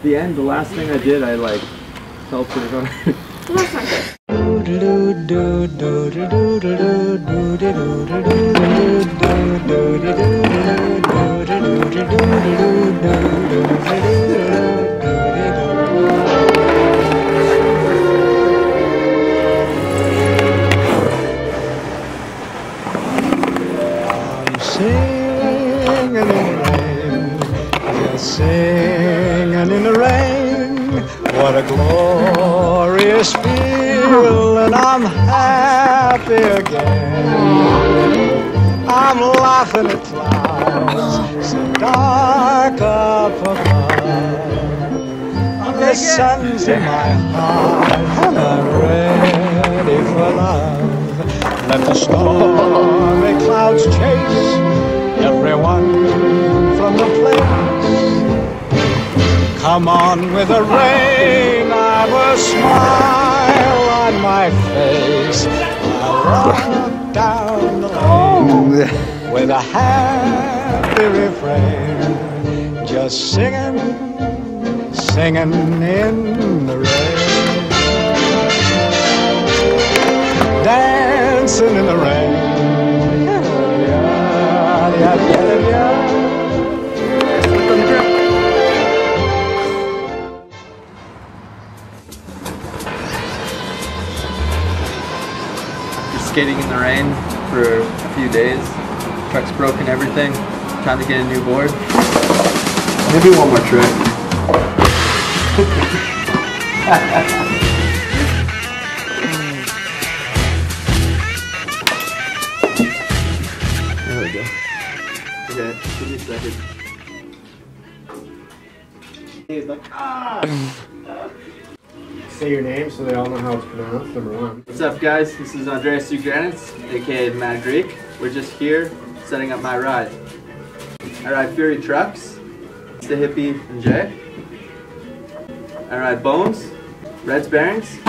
The end, the last thing I did, I like felt pretty hard. Well, that's not good. Singing in the rain, just singing in the rain. What a glorious feeling, I'm happy again. I'm laughing at clouds so dark up above. The sun's in my heart and I'm ready for love. Let the stormy clouds chase everyone from the place. Come on with the rain, I've a smile on my face. I'll walk down the lane with a happy refrain, just singing, singing in the rain. Dancing in the rain. Skating in the rain for a few days. Truck's broken, everything. Time to get a new board. Maybe one more trick. There we go. Okay, give me a second. He's like, ah! Say your name so they all know how it's pronounced, number one. What's up, guys? This is Andreas Tsougrianis, aka Mad Greek. We're just here setting up my ride. I ride Fury trucks. It's the Hippie and Jay. I ride Bones, Red's Bearings,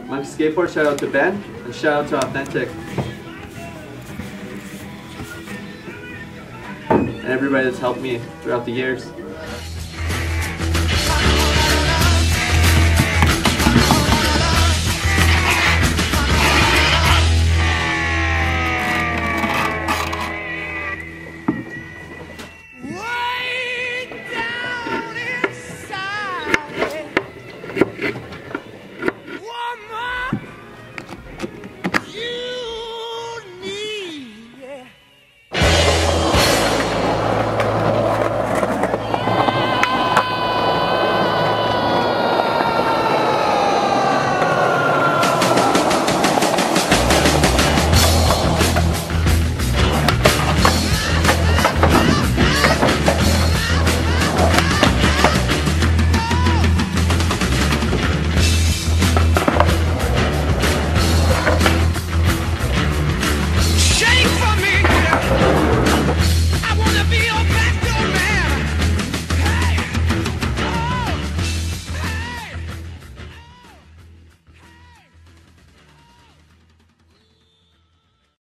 Monkey Skateboard, shout out to Ben, and shout out to Authentic. And everybody that's helped me throughout the years.